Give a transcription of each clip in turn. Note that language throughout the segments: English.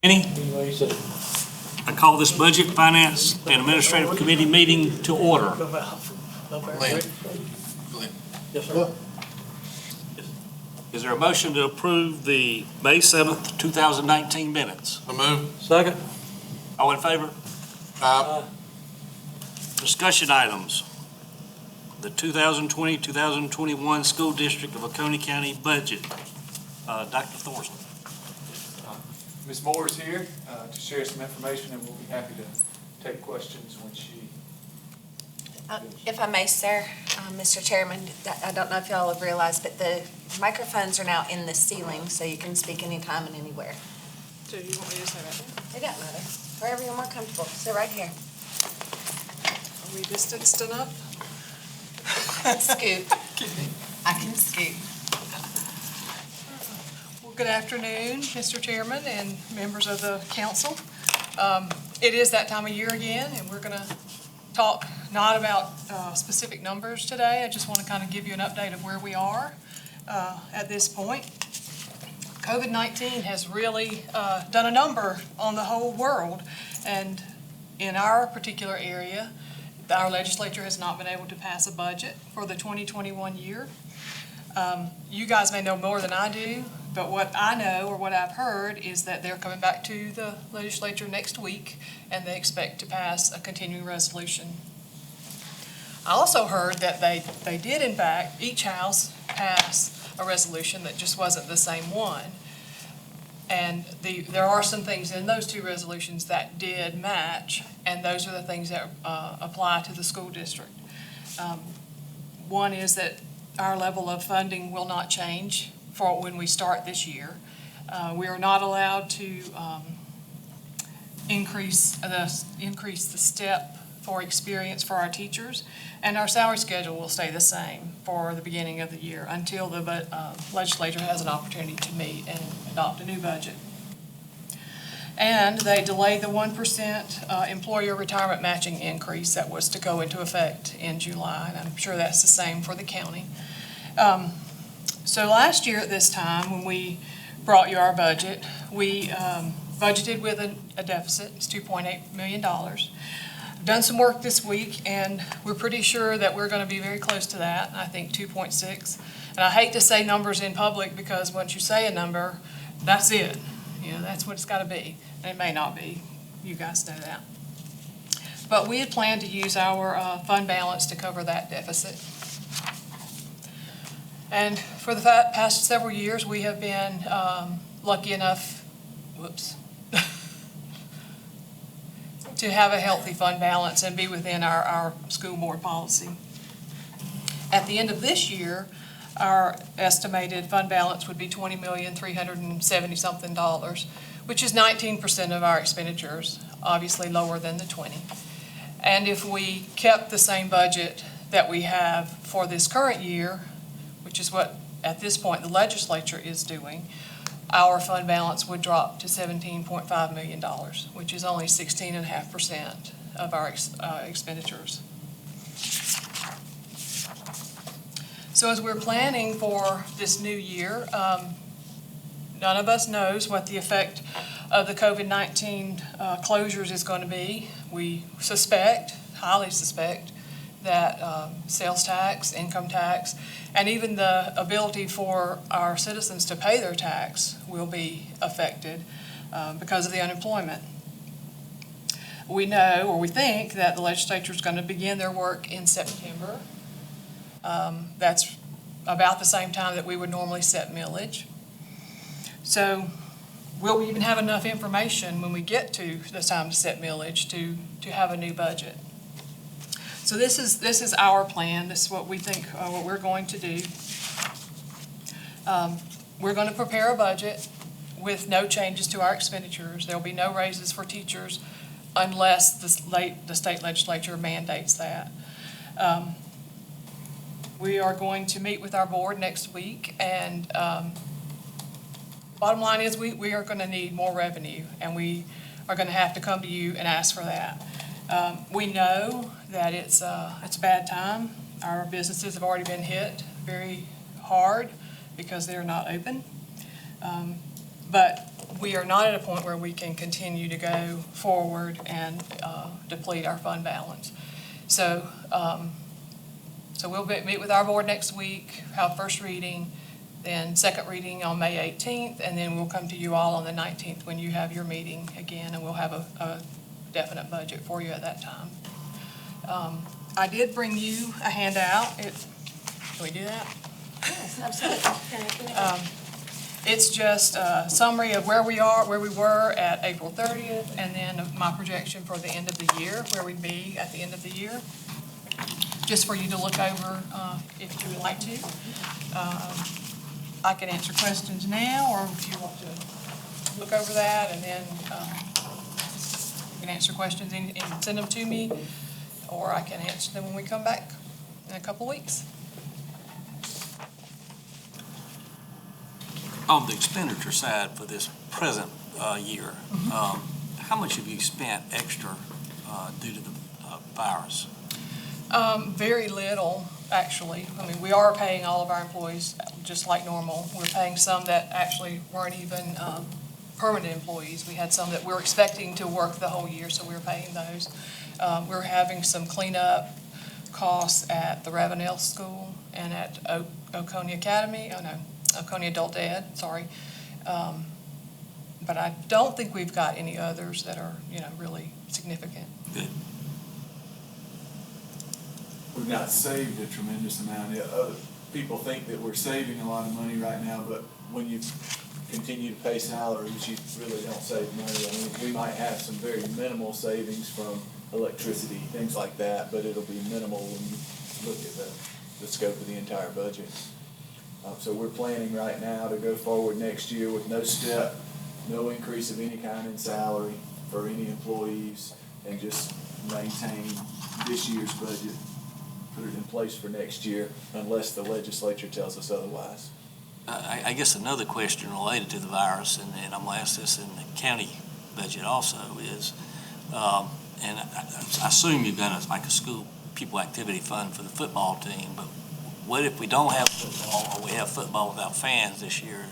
Any? I call this Budget, Finance, and Administrative Committee meeting to order. Glenn. Yes, sir. Is there a motion to approve the May 7th, 2019 minutes? So move. Second. All in favor? Aye. Discussion items. The 2020-2021 School District of Oconee County budget. Dr. Thorson. Ms. Moore is here to share some information, and we'll be happy to take questions when she... If I may, sir, Mr. Chairman, I don't know if y'all have realized, but the microphones are now in the ceiling, so you can speak anytime and anywhere. Do you want me to say that now? It doesn't matter. Wherever you're more comfortable. Sit right here. Are we distanced enough? Scoot. I can scoot. Well, good afternoon, Mr. Chairman and members of the council. It is that time of year again, and we're going to talk not about specific numbers today. I just want to kind of give you an update of where we are at this point. COVID-19 has really done a number on the whole world, and in our particular area, our legislature has not been able to pass a budget for the 2021 year. You guys may know more than I do, but what I know or what I've heard is that they're coming back to the legislature next week, and they expect to pass a continuing resolution. I also heard that they did, in fact, each house pass a resolution that just wasn't the same one. And there are some things in those two resolutions that did match, and those are the things that apply to the school district. One is that our level of funding will not change for when we start this year. We are not allowed to increase the step for experience for our teachers, and our salary schedule will stay the same for the beginning of the year until the legislature has an opportunity to meet and adopt a new budget. And they delayed the 1% employer retirement matching increase that was to go into effect in July, and I'm sure that's the same for the county. So last year at this time, when we brought you our budget, we budgeted with a deficit. It's $2.8 million. Done some work this week, and we're pretty sure that we're going to be very close to that. I think 2.6. And I hate to say numbers in public, because once you say a number, that's it. You know, that's what it's got to be. And it may not be. You guys know that. But we had planned to use our fund balance to cover that deficit. And for the past several years, we have been lucky enough, to have a healthy fund balance and be within our school board policy. At the end of this year, our estimated fund balance would be $20,370-something, which is 19% of our expenditures, obviously lower than the 20. And if we kept the same budget that we have for this current year, which is what at this point the legislature is doing, our fund balance would drop to $17.5 million, which is only 16.5% of our expenditures. So as we're planning for this new year, none of us knows what the effect of the COVID-19 closures is going to be. We suspect, highly suspect, that sales tax, income tax, and even the ability for our citizens to pay their tax will be affected because of the unemployment. We know, or we think, that the legislature is going to begin their work in September. That's about the same time that we would normally set millage. So will we even have enough information when we get to the time to set millage to have a new budget? So this is our plan. This is what we think, what we're going to do. We're going to prepare a budget with no changes to our expenditures. There will be no raises for teachers unless the state legislature mandates that. We are going to meet with our board next week, and bottom line is we are going to need more revenue, and we are going to have to come to you and ask for that. We know that it's a bad time. Our businesses have already been hit very hard because they're not open. But we are not at a point where we can continue to go forward and deplete our fund balance. So, so we'll meet with our board next week, have first reading, then second reading on May 18th, and then we'll come to you all on the 19th when you have your meeting again, and we'll have a definite budget for you at that time. I did bring you a handout. Can we do that? Yes, absolutely. It's just a summary of where we were at April 30th, and then my projection for the end of the year, where we'd be at the end of the year, just for you to look over if you would like to. I can answer questions now, or if you want to look over that, and then you can answer questions and send them to me, or I can answer them when we come back in a couple weeks. On the expenditure side for this present year, how much have you spent extra due to the virus? Very little, actually. I mean, we are paying all of our employees just like normal. We're paying some that actually weren't even permanent employees. We had some that we're expecting to work the whole year, so we're paying those. We're having some cleanup costs at the Ravenel School and at Oconee Academy. Oconee Adult Ed, sorry. But I don't think we've got any others that are, really significant. Good. We've not saved a tremendous amount. Other people think that we're saving a lot of money right now, but when you continue to pay salaries, you really don't save money. I mean, we might have some very minimal savings from electricity, things like that, but it'll be minimal when you look at the scope of the entire budget. So we're planning right now to go forward next year with no step, no increase of any kind in salary for any employees, and just maintain this year's budget, put it in place for next year, unless the legislature tells us otherwise. I guess another question related to the virus, and I'm going to ask this in the county budget also, is, and I assume you've got a school pupil activity fund for the football team, but what if we don't have football, or we have football without fans this year?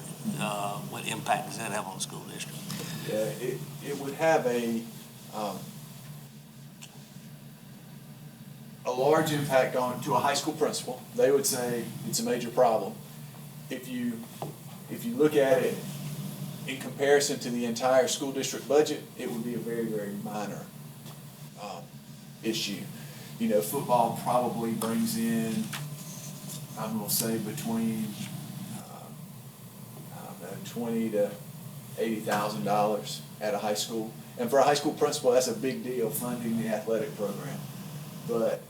What impact does that have on the school district? Yeah, it would have a large impact to a high school principal. They would say it's a major problem. If you look at it in comparison to the entire school district budget, it would be a very, very minor issue. Football probably brings in, I'm going to say, between $20,000 to $80,000 at a high school. And for a high school principal, that's a big deal, funding the athletic program. But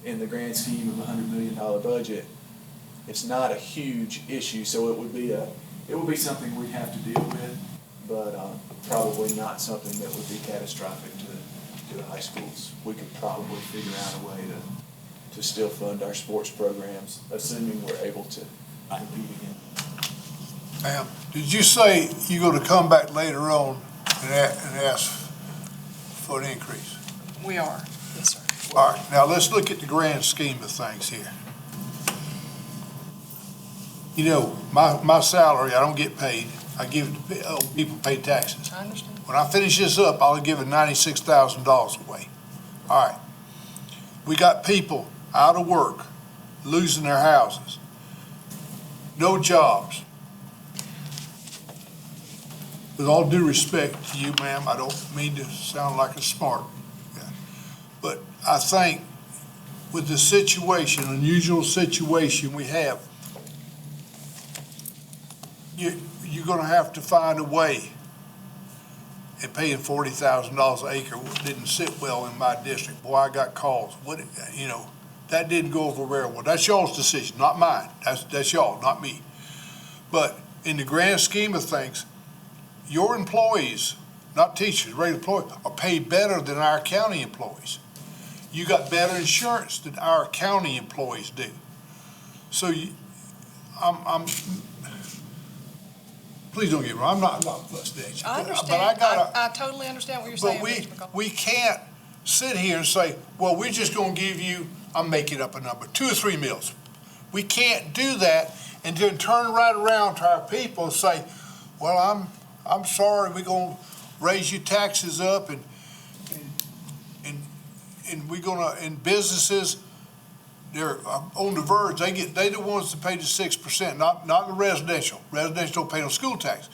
in the grand scheme of a $100 million budget, it's not a huge issue. So it would be something we'd have to deal with, but probably not something that would be catastrophic to the high schools. We could probably figure out a way to still fund our sports programs, assuming we're able to compete again. Ma'am, did you say you're going to come back later on and ask for an increase? We are, yes, sir. All right, now let's look at the grand scheme of things here. My salary, I don't get paid. I give it to people who pay taxes. I understand. When I finish this up, I'll give it $96,000 away. All right. We got people out of work, losing their houses, no jobs. With all due respect to you, ma'am, I don't mean to sound like a smart guy, but I think with the situation, unusual situation we have, you're going to have to find a way. And paying $40,000 an acre didn't sit well in my district. Boy, I got calls. That didn't go over very well. That's y'all's decision, not mine. That's y'all, not me. But in the grand scheme of things, your employees, not teachers, regular employees, are paid better than our county employees. You got better insurance than our county employees do. So please don't get me wrong, I'm not frustrated. I understand. But I totally understand what you're saying, Mr. McCall. we can't sit here and say, well, we're just going to give you, I'm making up a number, 2 or 3 meals. We can't do that and then turn right around to our people and say, well, I'm sorry, we're gonna raise your taxes up and we're gonna, and businesses, they're on the verge, they the ones that pay the 6%, not the residential. Residential don't pay no school tax.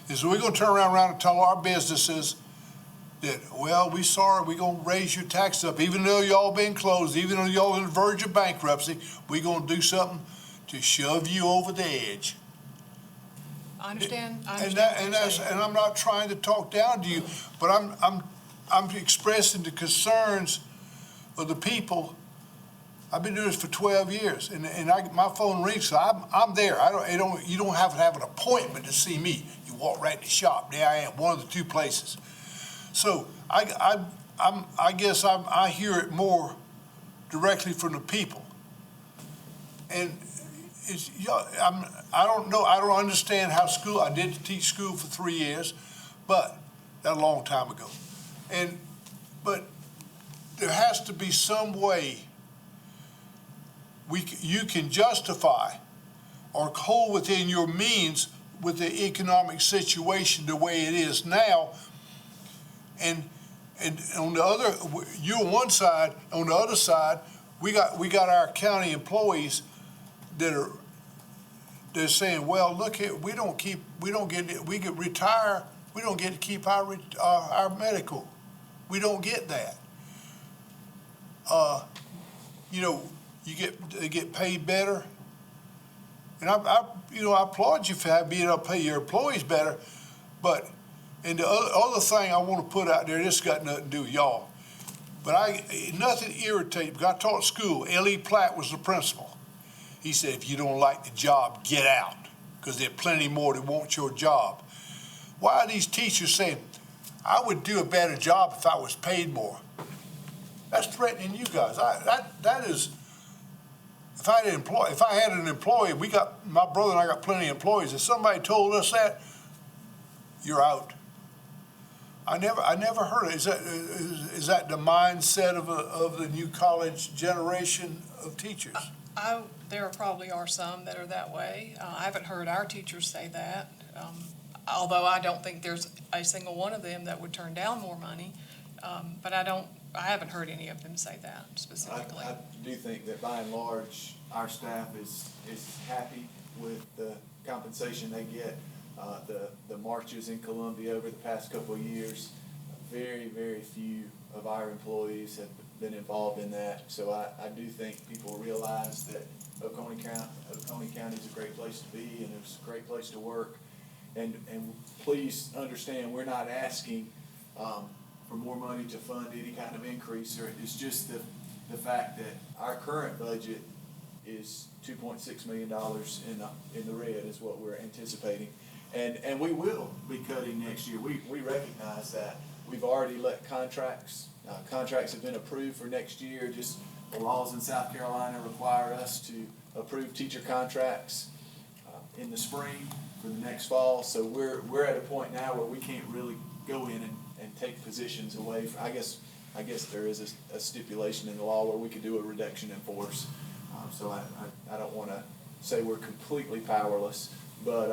And so we're gonna turn around and tell our businesses that, well, we sorry, we're gonna raise your taxes up, even though y'all been closed, even though y'all on the verge of bankruptcy, we're gonna do something to shove you over the edge. I understand. And I'm not trying to talk down to you, but I'm expressing the concerns of the people. I've been doing this for 12 years, and my phone rings, so I'm there. You don't have to have an appointment to see me. You walk right in the shop. There I am, one of the two places. So I guess I hear it more directly from the people, and I don't know. I don't understand how school. I did teach school for 3 years, but that's a long time ago, but there has to be some way you can justify or hold within your means with the economic situation the way it is now. And on the other, you on one side, on the other side, we got our county employees they're saying, well, look here, we get retire, we don't get to keep our medical. We don't get that. They get paid better. And I applaud you for being able to pay your employees better. But, and the other thing I want to put out there, this got nothing to do with y'all, but nothing irritates, because I taught school, L.E. Platt was the principal. He said, if you don't like the job, get out, because there are plenty more that want your job. Why are these teachers saying, I would do a better job if I was paid more? That's threatening you guys. That is, if I had an employee, my brother and I got plenty of employees. If somebody told us that, you're out. I never heard it. Is that the mindset of the new college generation of teachers? There probably are some that are that way. I haven't heard our teachers say that, although I don't think there's a single one of them that would turn down more money. But I haven't heard any of them say that specifically. I do think that by and large, our staff is happy with the compensation they get. The marches in Columbia over the past couple of years, very, very few of our employees have been involved in that. So I do think people realize that Oconee County is a great place to be, and it's a great place to work. And please understand, we're not asking for more money to fund any kind of increase. It's just the fact that our current budget is $2.6 million in the red is what we're anticipating. And we will be cutting next year. We recognize that. We've already let contracts have been approved for next year. Just the laws in South Carolina require us to approve teacher contracts in the spring for the next fall. So we're at a point now where we can't really go in and take positions away. I guess there is a stipulation in the law where we could do a reduction in force. So I don't want to say we're completely powerless, but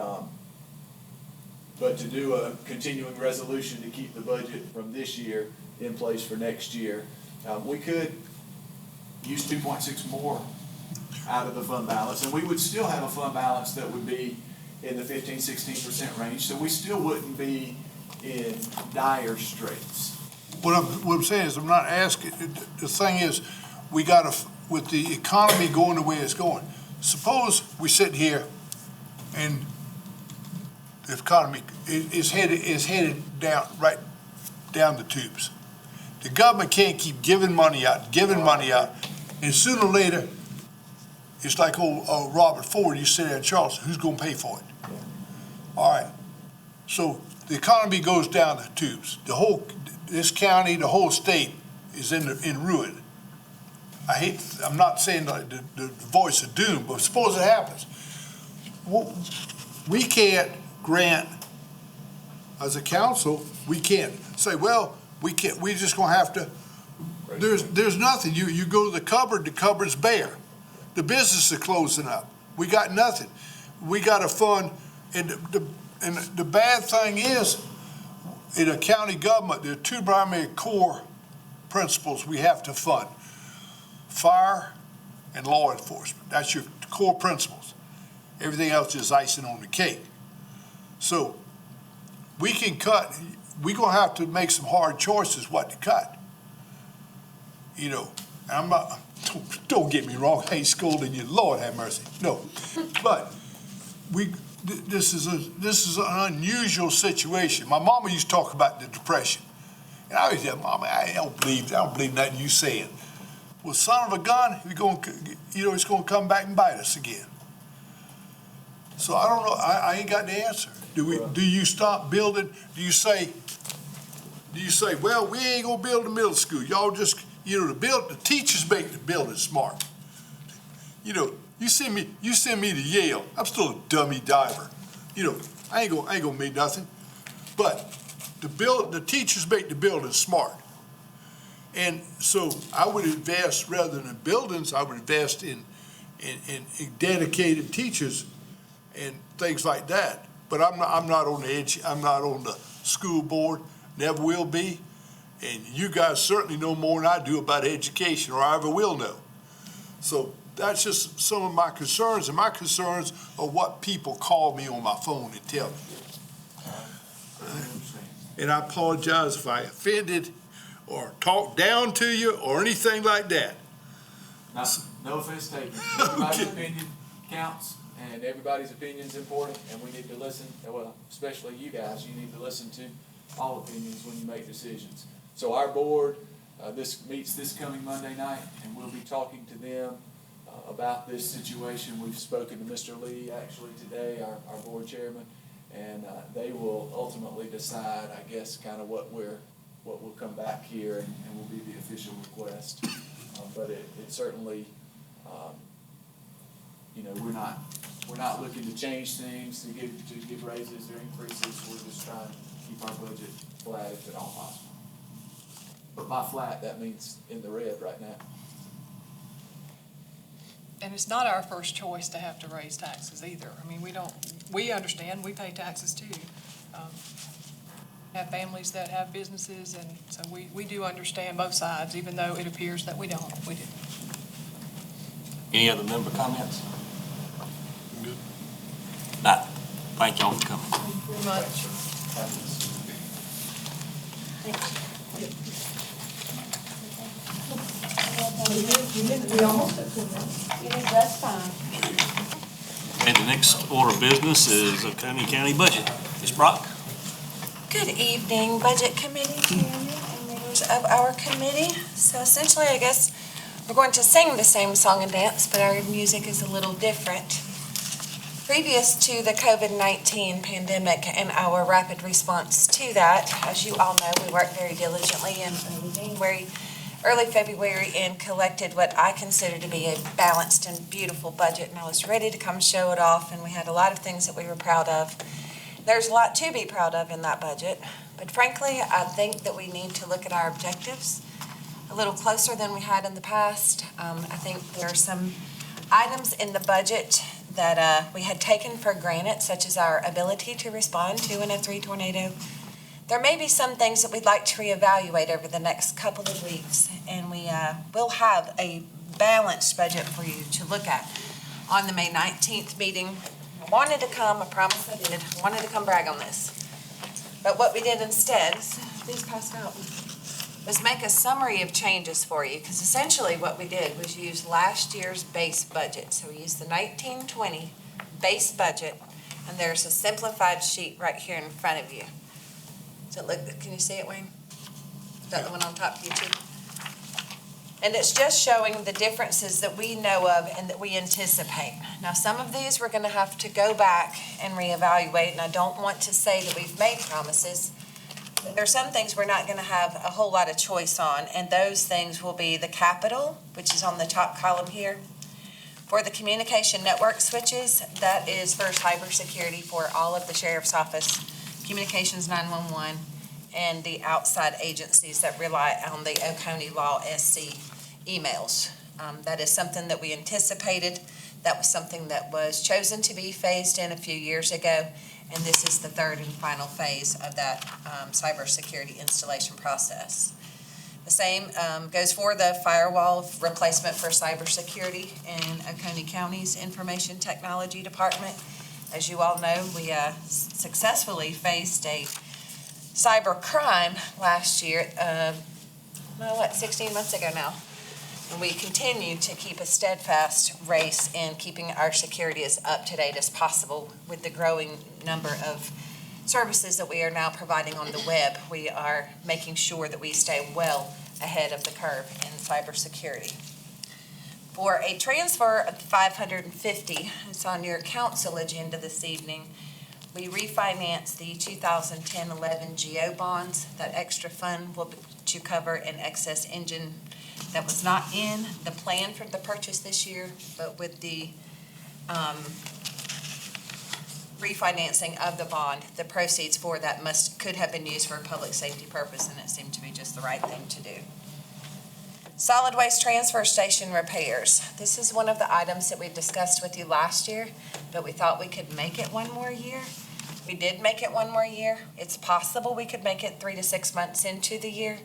to do a continuing resolution to keep the budget from this year in place for next year, we could use 2.6 more out of the fund balance, and we would still have a fund balance that would be in the 15-16% range, so we still wouldn't be in dire straits. What I'm saying is, I'm not asking, the thing is, with the economy going the way it's going, suppose we sit here and the economy is headed down, right down the tubes. The government can't keep giving money out, and sooner or later, it's like old Robert Ford used to say there in Charleston, who's gonna pay for it? Yeah. All right, so the economy goes down the tubes. This county, the whole state is in ruin. I'm not saying the voice of doom, but suppose it happens. We can't grant, as a council, we can't say, well, we're just gonna have to, there's nothing. You go to the cupboard's bare. The business is closing up. We got nothing. We got a fund, and and the bad thing is, in a county government, there are two primary core principles we have to fund: fire and law enforcement. That's your core principles. Everything else is icing on the cake. So we can cut, we're gonna have to make some hard choices what to cut. You know, I'm not, don't get me wrong, I ain't scolding you, Lord have mercy, no. But this is an unusual situation. My mama used to talk about the Depression. And I always said, Mama, I don't believe nothing you saying. Well, son of a gun, it's gonna come back and bite us again. So I don't know, I ain't got the answer. Do you stop building? Do you say, well, we ain't gonna build a middle school. Y'all just, the teachers make the building smart. You send me to Yale. I'm still a dummy diver. I ain't gonna make nothing. But the teachers make the building smart. And so I would invest, rather than buildings, I would invest in dedicated teachers and things like that. But I'm not on the edge. I'm not on the school board. Never will be. And you guys certainly know more than I do about education, or I ever will know. So that's just some of my concerns, and my concerns are what people call me on my phone and tell me. And I apologize if I offended or talked down to you or anything like that. No offense taken. Everybody's opinion counts, and everybody's opinion's important, and we need to listen, well, especially you guys, you need to listen to all opinions when you make decisions. So our board, this meets this coming Monday night, and we'll be talking to them about this situation. We've spoken to Mr. Lee actually today, our board chairman, and they will ultimately decide, I guess, kind of what will come back here and will be the official request. But it certainly, we're not looking to change things, to give raises or increases. We're just trying to keep our budget flat if at all possible. But by flat, that means in the red right now. And it's not our first choice to have to raise taxes either. I mean, we understand, we pay taxes too. Have families that have businesses, and so we do understand both sides, even though it appears that we don't. We do. Any other member comments? Good. Not. Thank y'all for coming. Thank you very much. That's fine. And the next order of business is Oconee County budget. Ms. Brock? Good evening, Budget Committee Chairman and members of our committee. So essentially, I guess we're going to sing the same song and dance, but our music is a little different. Previous to the COVID-19 pandemic and our rapid response to that, as you all know, we worked very diligently in early February and collected what I consider to be a balanced and beautiful budget, and I was ready to come show it off, and we had a lot of things that we were proud of. There's a lot to be proud of in that budget, but frankly, I think that we need to look at our objectives a little closer than we had in the past. I think there are some items in the budget that we had taken for granted, such as our ability to respond to an F3 tornado. There may be some things that we'd like to reevaluate over the next couple of weeks, and we will have a balanced budget for you to look at on the May 19th meeting. I wanted to come, I promise I did, I wanted to come brag on this. But what we did instead, these passed out, was make a summary of changes for you, because essentially what we did was use last year's base budget. So we used the 1920 base budget, and there's a simplified sheet right here in front of you. So look, can you see it, Wayne? Is that the one on top of you too? And it's just showing the differences that we know of and that we anticipate. Now, some of these we're going to have to go back and reevaluate, and I don't want to say that we've made promises, but there are some things we're not going to have a whole lot of choice on, and those things will be the capital, which is on the top column here. For the communication network switches, that is for cybersecurity for all of the sheriff's office, Communications 911, and the outside agencies that rely on the Oconee Law SC emails. That is something that we anticipated. That was something that was chosen to be phased in a few years ago, and this is the third and final phase of that cybersecurity installation process. The same goes for the firewall replacement for cybersecurity in Oconee County's Information Technology Department. As you all know, we successfully faced a cyber crime last year, 16 months ago now. And we continue to keep a steadfast race in keeping our security as up-to-date as possible with the growing number of services that we are now providing on the web. We are making sure that we stay well ahead of the curve in cybersecurity. For a transfer of $550, it's on your council agenda this evening, we refinance the 2010-11 GO bonds. That extra fund will be to cover an excess engine that was not in the plan for the purchase this year, but with the refinancing of the bond, the proceeds for that could have been used for a public safety purpose, and it seemed to be just the right thing to do. Solid waste transfer station repairs. This is one of the items that we discussed with you last year, but we thought we could make it one more year. We did make it one more year. It's possible we could make it 3 to 6 months into the year,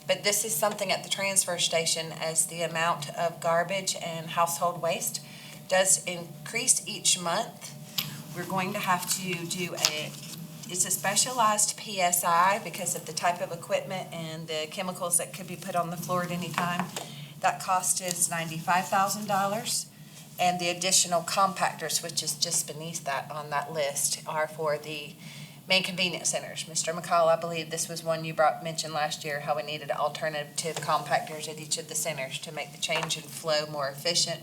but this is something at the transfer station as the amount of garbage and household waste does increase each month. We're going to have to do it's a specialized PSI because of the type of equipment and the chemicals that could be put on the floor at any time. That cost is $95,000. And the additional compactors, which is just beneath that on that list, are for the main convenience centers. Mr. McCall, I believe this was one you mentioned last year, how we needed alternative compactors at each of the centers to make the change in flow more efficient.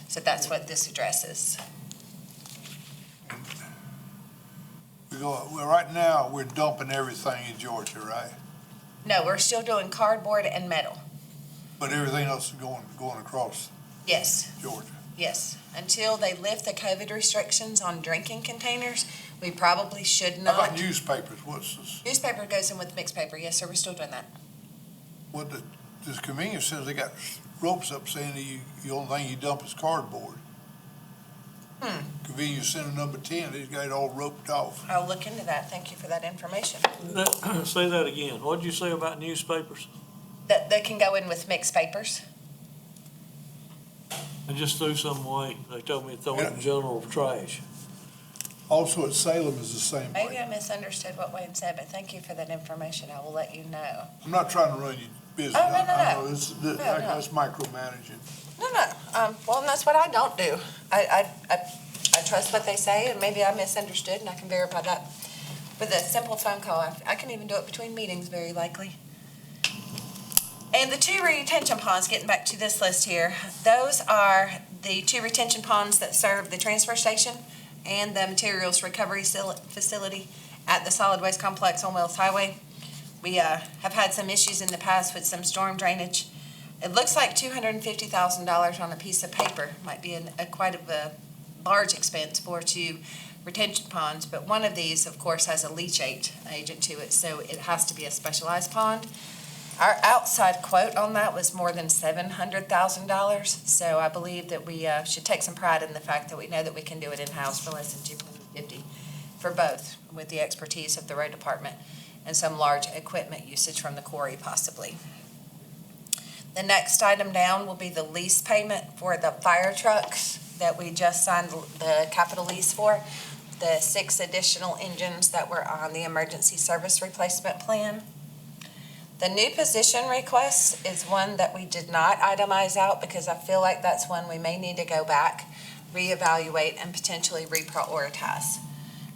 So that's what this addresses. Right now, we're dumping everything in Georgia, right? No, we're still doing cardboard and metal. But everything else is going across Yes, Georgia. yes. Until they lift the COVID restrictions on drinking containers, we probably should How not. about newspapers? What's this? Newspaper goes in with mixed paper. Yes, sir, we're still doing that. What this convenience says they got ropes up saying that the only thing you dump is cardboard. Convenience center number 10, they've got it all roped off. I'll look into that. Thank you for that information. Say that again. What'd you say about newspapers? That they can go in with mixed papers. I just threw some away. They told me to throw it in general trash. Also at Salem is the same Maybe way. I misunderstood what Wayne said, but thank you for that information. I will let you know. I'm not trying to run your business. Oh, no, no, I no. know No. that's micromanaging. No. Well, and that's what I don't do. I trust what they say, and maybe I misunderstood, and I can verify that with a simple phone call. I can even do it between meetings, very likely. And the 2 retention ponds, getting back to this list here, those are the 2 retention ponds that serve the transfer station and the materials recovery facility at the solid waste complex on Wells Highway. We have had some issues in the past with some storm drainage. It looks like $250,000 on a piece of paper might be quite a large expense for 2 retention ponds, but one of these, of course, has a leachate agent to it, so it has to be a specialized pond. Our outside quote on that was more than $700,000, so I believe that we should take some pride in the fact that we know that we can do it in-house for less than $250 for both, with the expertise of the road department and some large equipment usage from the quarry possibly. The next item down will be the lease payment for the fire trucks that we just signed the capital lease for, the 6 additional engines that were on the emergency service replacement plan. The new position request is one that we did not itemize out because I feel like that's one we may need to go back, reevaluate, and potentially reprioritize.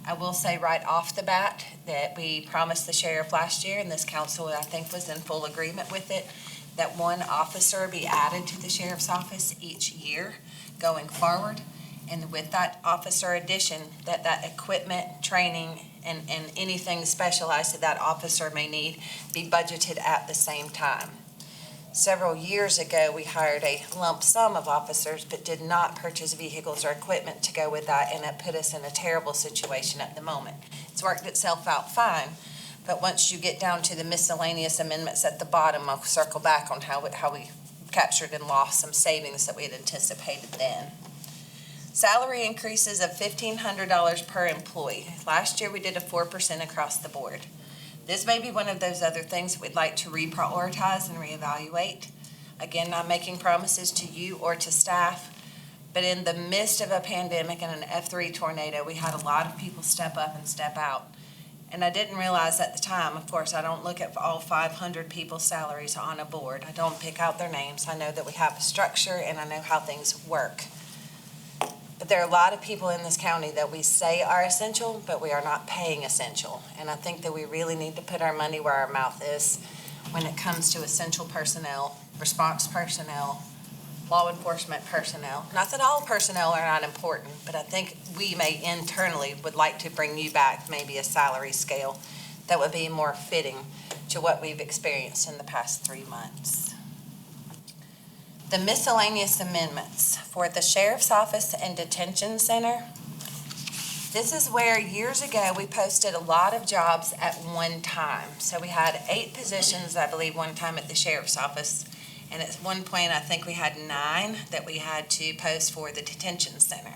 I will say right off the bat that we promised the sheriff last year, and this council, I think, was in full agreement with it, that 1 officer be added to the sheriff's office each year going forward. And with that officer addition, that equipment, training, and anything specialized that officer may need be budgeted at the same time. Several years ago, we hired a lump sum of officers, but did not purchase vehicles or equipment to go with that, and it put us in a terrible situation at the moment. It's worked itself out fine, but once you get down to the miscellaneous amendments at the bottom, I'll circle back on how we captured and lost some savings that we had anticipated then. Salary increases of $1,500 per employee. Last year, we did a 4% across the board. This may be one of those other things we'd like to reprioritize and reevaluate. Again, not making promises to you or to staff, but in the midst of a pandemic and an F3 tornado, we had a lot of people step up and step out. And I didn't realize at the time, of course, I don't look at all 500 people's salaries on a board. I don't pick out their names. I know that we have a structure and I know how things work. But there are a lot of people in this county that we say are essential, but we are not paying essential. And I think that we really need to put our money where our mouth is when it comes to essential personnel, response personnel, law enforcement personnel. Not that all personnel are not important, but I think we may internally would like to bring you back maybe a salary scale that would be more fitting to what we've experienced in the past 3 months. The miscellaneous amendments for the Sheriff's Office and Detention Center. This is where years ago we posted a lot of jobs at one time. So we had 8 positions, I believe, one time at the Sheriff's Office. And at one point, I think we had 9 that we had to post for the detention center.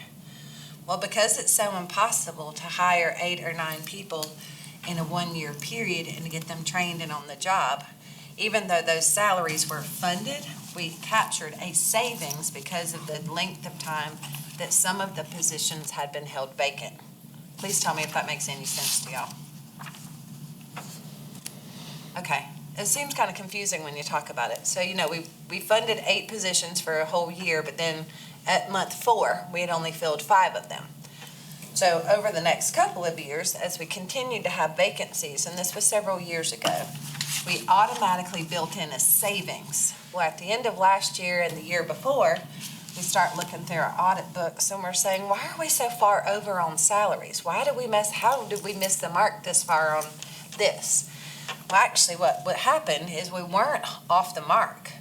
Well, because it's so impossible to hire 8 or 9 people in a 1-year period and to get them trained and on the job, even though those salaries were funded, we captured a savings because of the length of time that some of the positions had been held vacant. Please tell me if that makes any sense to y'all. Okay. It seems kind of confusing when you talk about it. So, we funded 8 positions for a whole year, but then at month 4, we had only filled 5 of them. So over the next couple of years, as we continued to have vacancies, and this was several years ago, we automatically built in a savings. Well, at the end of last year and the year before, we start looking through our audit books and we're saying, why are we so far over on salaries? How did we miss the mark this far on this? Well, actually, what happened is we weren't off the mark,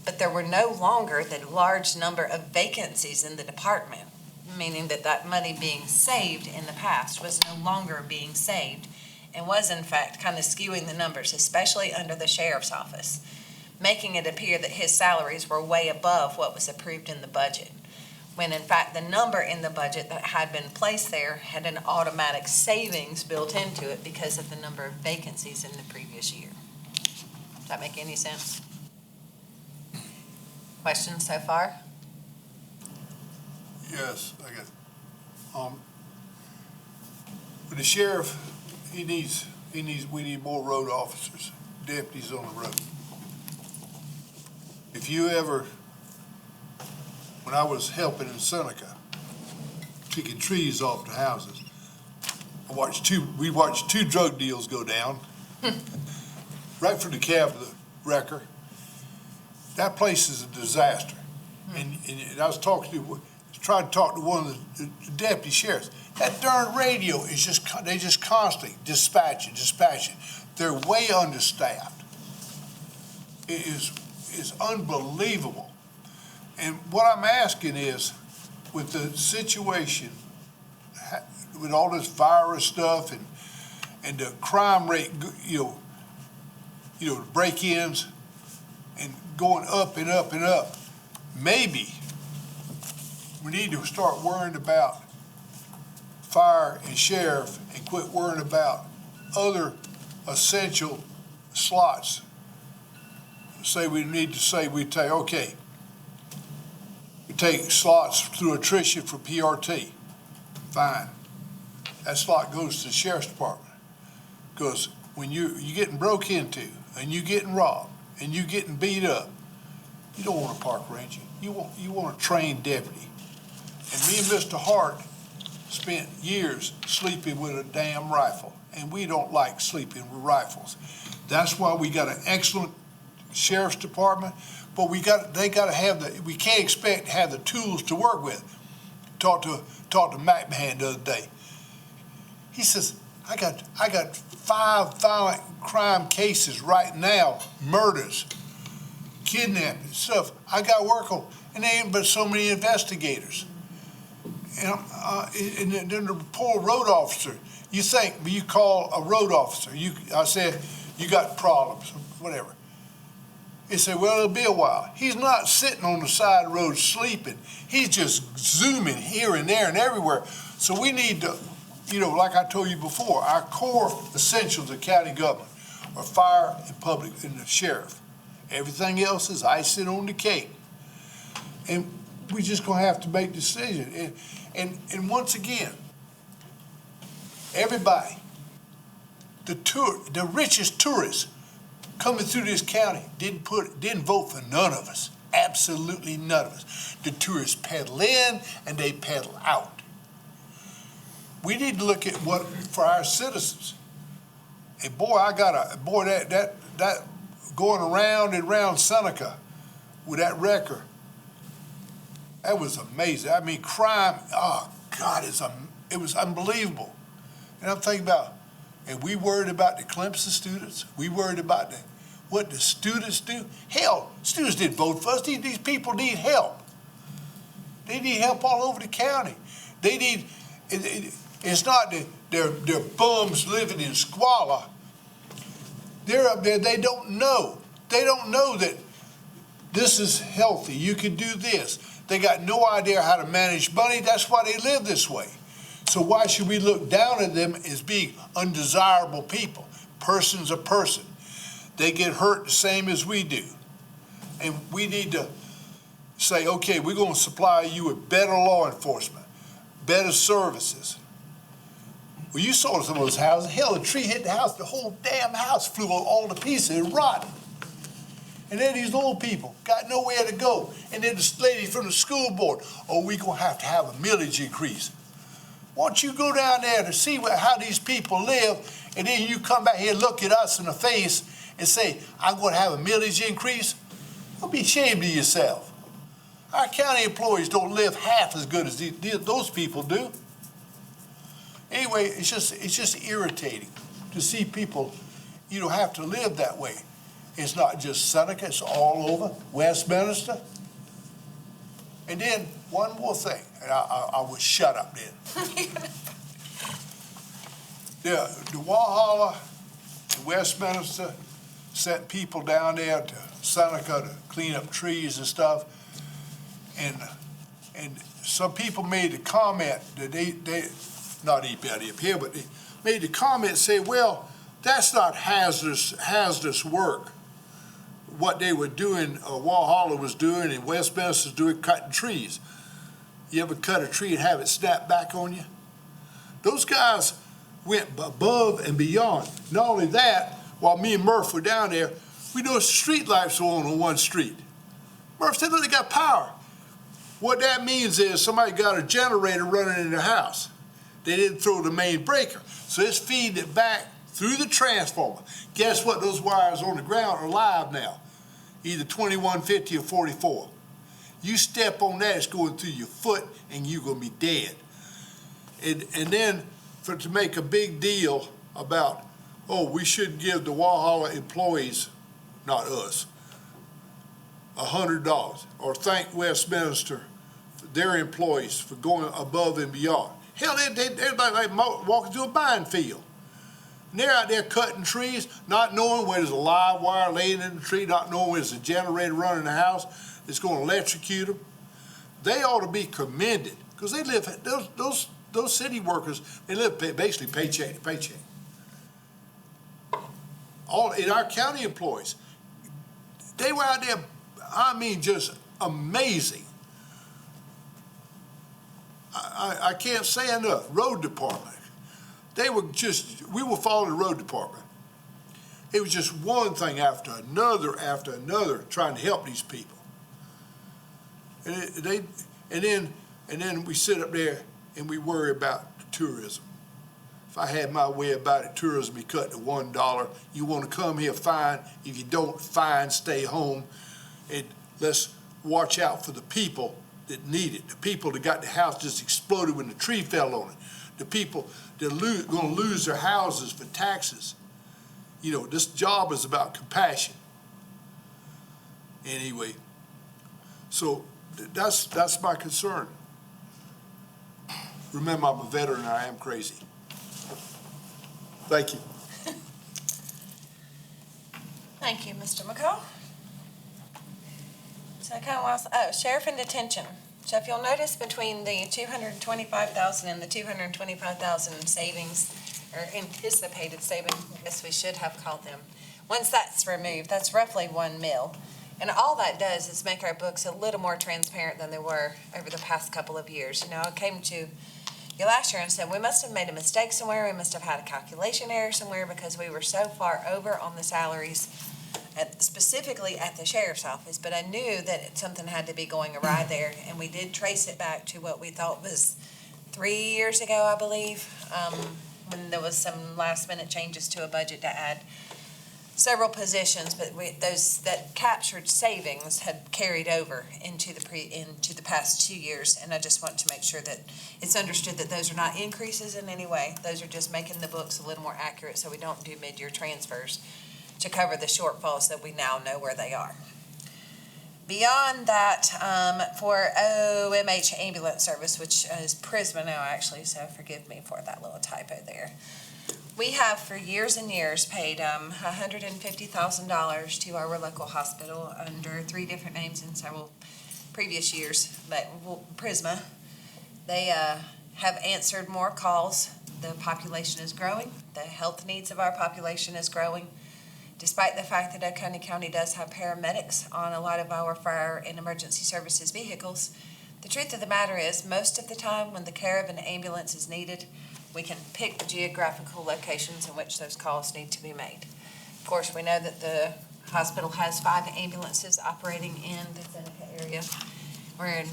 but there were no longer the large number of vacancies in the department, meaning that money being saved in the past was no longer being saved and was, in fact, kind of skewing the numbers, especially under the sheriff's office, making it appear that his salaries were way above what was approved in the budget, when in fact the number in the budget that had been placed there had an automatic savings built into it because of the number of vacancies in the previous year. Does that make any sense? Questions so far? Yes, I guess. But the sheriff, we need more road officers, deputies on the road. If you ever, when I was helping in Seneca, picking trees off the houses, we watched 2 drug deals go down, right from the cab to the wrecker. That place is a disaster. And I was trying to talk to one of the deputy sheriffs. That darn radio is they just constantly dispatching. They're way understaffed. It is unbelievable. And what I'm asking is, with the situation, with all this virus stuff and the crime rate, break-ins and going up and up and up, maybe we need to start worrying about fire and sheriff and quit worrying about other essential slots. We take slots through attrition for PRT. Fine. That slot goes to the sheriff's department. Because when you're getting broke into and you're getting robbed and you're getting beat up, you don't want a park ranger. You want a trained deputy. And me and Mr. Hart spent years sleeping with a damn rifle, and we don't like sleeping with rifles. That's why we got an excellent sheriff's department, but we can't expect to have the tools to work with. Talked to McMahon the other day. He says, I got 5 violent crime cases right now, murders, kidnapping, stuff. I got to work on, and there ain't but so many investigators. And then the poor road officer, you call a road officer, I said, you got problems, whatever. He said, well, it'll be a while. He's not sitting on the side of the road sleeping. He's just zooming here and there and everywhere. So we need to, like I told you before, our core essentials of county government are fire and public and the sheriff. Everything else is icing on the cake. And we just gonna have to make decisions. And once again, everybody, the richest tourists coming through this county didn't vote for none of us. Absolutely none of us. The tourists pedal in and they pedal out. We need to look at what for our citizens. And boy, that going around and around Seneca with that wrecker, that was amazing. I mean, crime, oh God, it was unbelievable. And I'm thinking about, and we worried about the Clemson students. We worried about what the students do. Hell, students didn't vote for us. These people need help. They need help all over the county. They need, it's not that they're bums living in squalor. They're up there, they don't know. They don't know that this is healthy. You can do this. They got no idea how to manage money. That's why they live this way. So why should we look down at them as being undesirable people? Person's a person. They get hurt the same as we do. And we need to say, okay, we're going to supply you with better law enforcement, better services. Well, you saw some of those houses. Hell, a tree hit the house. The whole damn house flew all to pieces and rotted. And then these little people got nowhere to go. And then this lady from the school board, oh, we're going to have a millage increase. Why don't you go down there to see how these people live, and then you come back here and look at us in the face and say, I'm going to have a millage increase? Don't be ashamed of yourself. Our county employees don't live half as good as those people do. Anyway, it's just irritating to see people, have to live that way. It's not just Seneca, it's all over Westminster. And then one more thing, and I will shut up then. The Walhalla in Westminster sent people down there to Seneca to clean up trees and stuff. And some people made the comment that they not anybody up here, but they made the comment say, well, that's not hazardous work. What they were doing, Walhalla was doing, and Westminster's doing, cutting trees. You ever cut a tree and have it snap back on you? Those guys went above and beyond. Not only that, while me and Murph were down there, we noticed street lights were on one street. Murph said, look, they got power. What that means is somebody got a generator running in their house. They didn't throw the main breaker. So it's feeding it back through the transformer. Guess what? Those wires on the ground are live now, either 2150 or 44. You step on that, it's going through your foot, and you're going to be dead. And then to make a big deal about, oh, we should give the Walhalla employees, not us, $100, or thank Westminster, their employees, for going above and beyond. Hell, everybody like walking through a mine field. And they're out there cutting trees, not knowing where there's a live wire laying in the tree, not knowing where there's a generator running in the house that's going to electrocute them. They ought to be commended, because they live, those city workers, they live basically paycheck to paycheck. All in our county employees, they were out there, I mean, just amazing. I can't say enough. Road department. They were just, we were following the road department. It was just one thing after another, trying to help these people. And then we sit up there and we worry about tourism. If I had my way about it, tourism be cut to $1. You want to come here, fine. If you don't, fine, stay home. And let's watch out for the people that need it. The people that got the house just exploded when the tree fell on it. The people that are going to lose their houses for taxes. This job is about compassion. Anyway, so that's my concern. Remember, I'm a veteran and I am crazy. Thank you. Thank you, Mr. McCall. So I kind of lost, sheriff and detention. So if you'll notice between the 225,000 and the 225,000 savings, or anticipated savings, I guess we should have called them. Once that's removed, that's roughly 1 mil. And all that does is make our books a little more transparent than they were over the past couple of years. You know, I came to you last year and said, we must have made a mistake somewhere, we must have had a calculation error somewhere because we were so far over on the salaries, specifically at the sheriff's office, but I knew that something had to be going awry there, and we did trace it back to what we thought was 3 years ago, I believe, when there was some last-minute changes to a budget to add several positions, but those that captured savings had carried over into the past 2 years, and I just want to make sure that it's understood that those are not increases in any way. Those are just making the books a little more accurate so we don't do mid-year transfers to cover the shortfalls that we now know where they are. Beyond that, for OMH Ambulance Service, which is Prisma now actually, so forgive me for that little typo there. We have for years and years paid $150,000 to our local hospital under 3 different names in several previous years, but Prisma. They have answered more calls. The population is growing. The health needs of our population is growing. Despite the fact that Oconee County does have paramedics on a lot of our fire and emergency services vehicles, the truth of the matter is most of the time when the care of an ambulance is needed, we can pick the geographical locations in which those calls need to be made. Of course, we know that the hospital has 5 ambulances operating in the Seneca area. We're in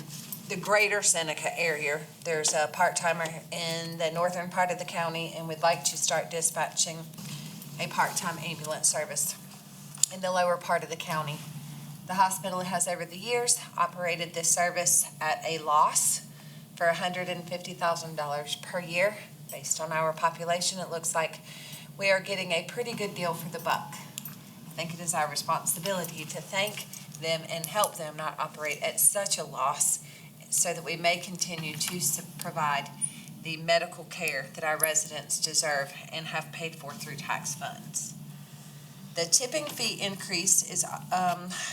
the greater Seneca area. There's a part-timer in the northern part of the county, and we'd like to start dispatching a part-time ambulance service in the lower part of the county. The hospital has over the years operated this service at a loss for $150,000 per year. Based on our population, it looks like we are getting a pretty good deal for the buck. I think it is our responsibility to thank them and help them not operate at such a loss so that we may continue to provide the medical care that our residents deserve and have paid for through tax funds. The tipping fee increase is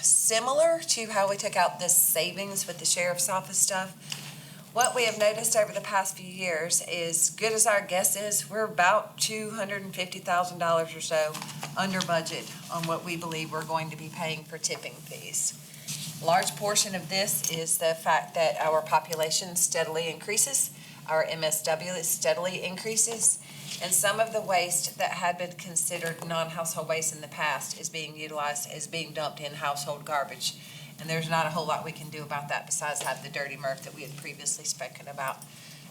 similar to how we took out the savings with the sheriff's office stuff. What we have noticed over the past few years is, good as our guess is, we're about $250,000 or so under budget on what we believe we're going to be paying for tipping fees. A large portion of this is the fact that our population steadily increases, our MSW steadily increases, and some of the waste that had been considered non-household waste in the past is being utilized as being dumped in household garbage. And there's not a whole lot we can do about that besides have the dirty MRF that we had previously spoken about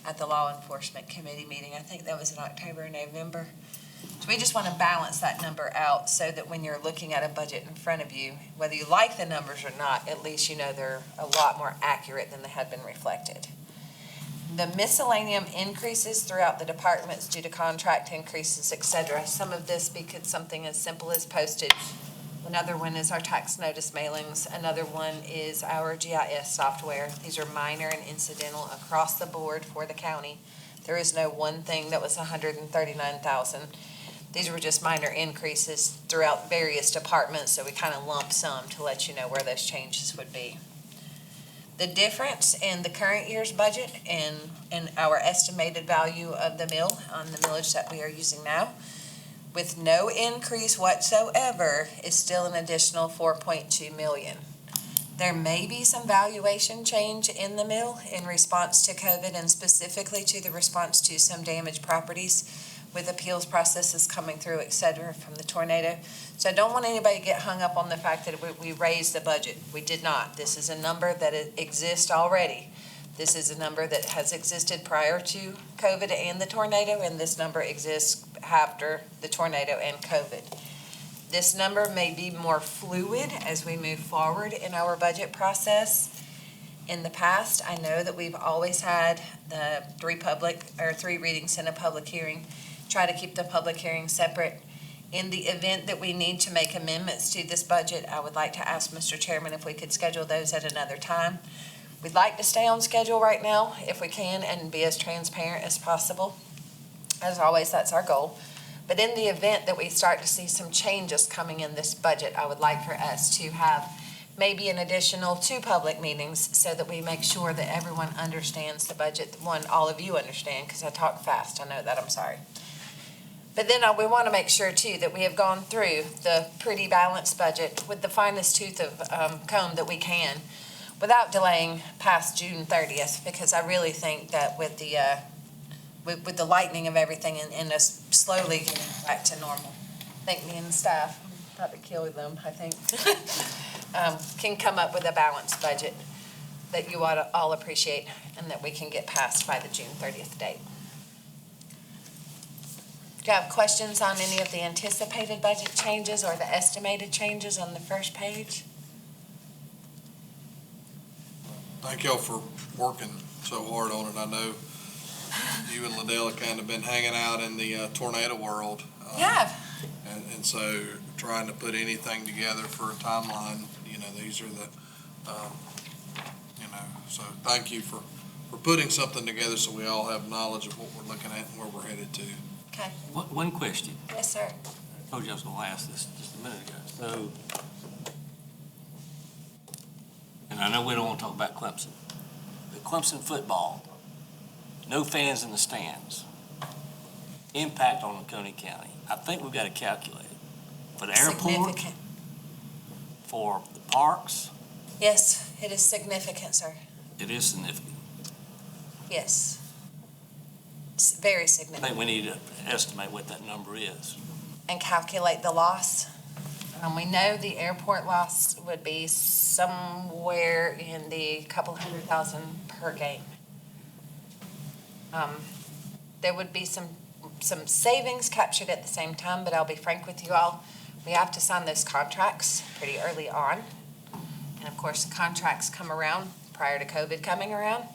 at the Law Enforcement Committee meeting. I think that was in October and November. So we just want to balance that number out so that when you're looking at a budget in front of you, whether you like the numbers or not, at least you know they're a lot more accurate than they had been reflected. The miscellaneum increases throughout the departments due to contract increases, et cetera. Some of this because something as simple as postage. Another one is our tax notice mailings. Another one is our GIS software. These are minor and incidental across the board for the county. There is no one thing that was $139,000. These were just minor increases throughout various departments, so we kind of lump sum to let you know where those changes would be. The difference in the current year's budget and our estimated value of the mill on the millage that we are using now, with no increase whatsoever, is still an additional $4.2 million. There may be some valuation change in the mill in response to COVID and specifically to the response to some damaged properties with appeals processes coming through, et cetera, from the tornado. So I don't want anybody to get hung up on the fact that we raised the budget. We did not. This is a number that exists already. This is a number that has existed prior to COVID and the tornado, and this number exists after the tornado and COVID. This number may be more fluid as we move forward in our budget process. In the past, I know that we've always had the 3 readings and a public hearing. Try to keep the public hearing separate. In the event that we need to make amendments to this budget, I would like to ask Mr. Chairman if we could schedule those at another time. We'd like to stay on schedule right now if we can and be as transparent as possible. As always, that's our goal. But in the event that we start to see some changes coming in this budget, I would like for us to have maybe an additional 2 public meetings so that we make sure that everyone understands the budget. One, all of you understand, because I talk fast, I know that, I'm sorry. But then we want to make sure too that we have gone through the pretty balanced budget with the finest tooth of comb that we can without delaying past June 30th, because I really think that with the lightening of everything and us slowly getting back to normal, I think me and the staff, probably kill them, I think, can come up with a balanced budget that you ought to all appreciate and that we can get passed by the June 30th date. Do you have questions on any of the anticipated budget changes or the estimated changes on the first page? Thank y'all for working so hard on it. I know you and Liddell have kind of been hanging out in the tornado world. Yeah. And so trying to put anything together for a timeline, these are the, so thank you for putting something together so we all have knowledge of what we're looking at and where we're headed to. Okay. One question. Yes, sir. I told you I was gonna ask this just a minute ago. So, and I know we don't want to talk about Clemson, but Clemson football, no fans in the stands, impact on Coney County. I think we've got to calculate it. For the airport, Significant. for the parks, Yes, it is significant, sir. it is significant. Yes. It's very I significant. think we need to estimate what that number is. And calculate the loss. We know the airport loss would be somewhere in the couple $100,000 per game. There would be some savings captured at the same time, but I'll be frank with you all, we have to sign those contracts pretty early on. And of course, the contracts come around prior to COVID coming around.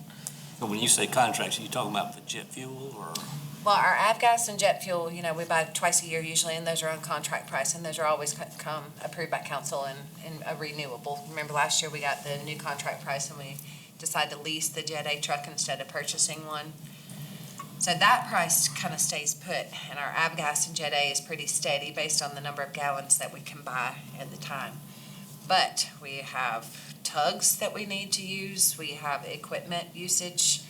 So when you say contracts, are you talking about for jet fuel or? Well, our avgas and jet fuel, we buy twice a year usually, and those are on contract price, and those are always come approved by council and a renewable. Remember last year, we got the new contract price and we decided to lease the Jet A truck instead of purchasing one. So that price kind of stays put, and our avgas and Jet A is pretty steady based on the number of gallons that we can buy at the time. But we have tugs that we need to use, we have equipment usage,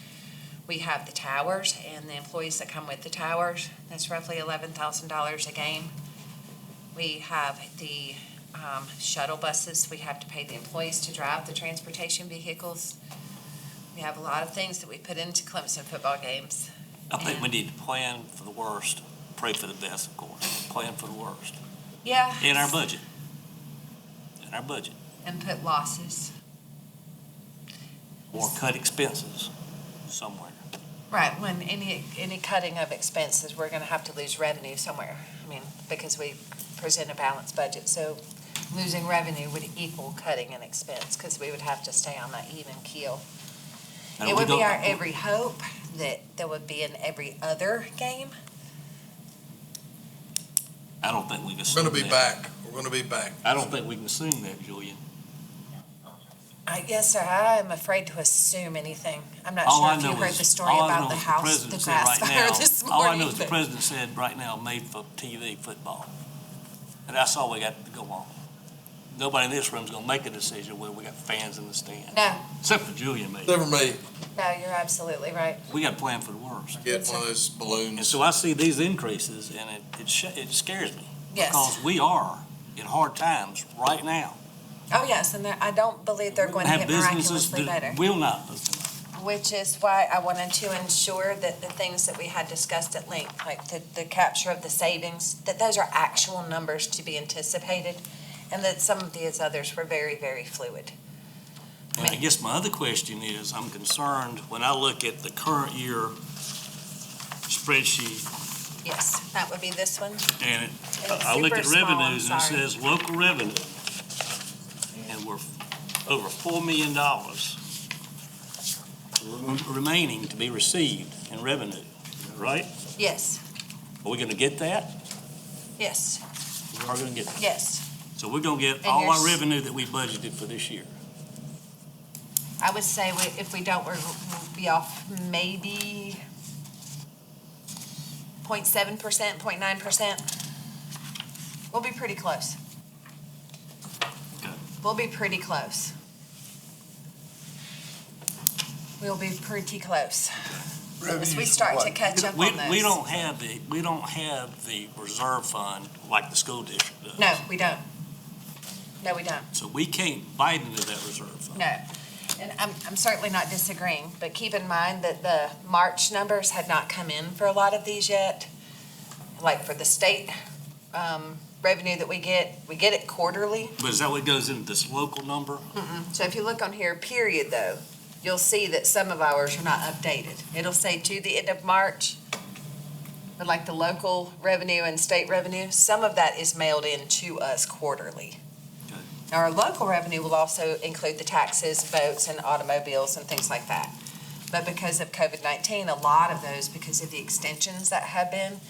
we have the towers and the employees that come with the towers. That's roughly $11,000 a game. We have the shuttle buses. We have to pay the employees to drive the transportation vehicles. We have a lot of things that we put into Clemson football games. I think we need to plan for the worst, pray for the best, of course. Plan for the worst. Yeah. In our budget. In our budget. And put losses. Or cut expenses somewhere. Right, when any cutting of expenses, we're gonna have to lose revenue somewhere. Because we present a balanced budget, so losing revenue would equal cutting an expense, because we would have to stay on that even keel. And It we would be don't- our every hope that there would be an every other game. I don't think we can We're assume going to that. be back. We're going to be back. I don't think we can assume that, Julian. Yes, sir, I am afraid to assume anything. I'm not All sure I if you know heard is- the story all I about know the is house, the president said grass right fire now- this All I morning. know is the but- president said right now, made for TV football. And that's all we got to go on. Nobody in this room's gonna make a decision whether we got fans in the stand, No, except for Julian maybe. Never me. no, you're absolutely right. We gotta plan for the worst. Get one of those And balloons. so I see these increases and it scares me. Yes. Because we are in hard times right now. Oh, yes, and I don't believe they're going to Have get businesses miraculously that better. will not. Which is why I wanted to ensure that the things that we had discussed at length, like the capture of the savings, that those are actual numbers to be anticipated, and that some of these others were very, very fluid. And I guess my other question is, I'm concerned when I look at the current year spreadsheet Yes, that would be this one. and it's I look at super small, I'm revenues and it sorry. says local revenue. And we're over $4 million remaining to be received in revenue, right? Yes, Are we gonna get that? yes, We are gonna get that. yes. So we're gonna get And all our yours- revenue that we budgeted for this year. I would say if we don't, we'll be off maybe 0.7%, 0.9%. We'll be pretty close. We'll be pretty close. We'll be pretty close. As we Revenues start to what? catch up We, on those. we don't have the reserve fund like the school district does. No, we don't. No, we don't. So we can't bite into that reserve fund. No. And I'm certainly not disagreeing, but keep in mind that the March numbers had not come in for a lot of these yet. Like for the state revenue that we get it quarterly. But is that what goes into this local number? So if you look on here, period though, you'll see that some of ours are not updated. It'll say to the end of March, but like the local revenue and state revenue, some of that is mailed in to us quarterly. Okay. Now, our local revenue will also include the taxes, boats, and automobiles and things like that. But because of COVID-19, a lot of those, because of the extensions that have been,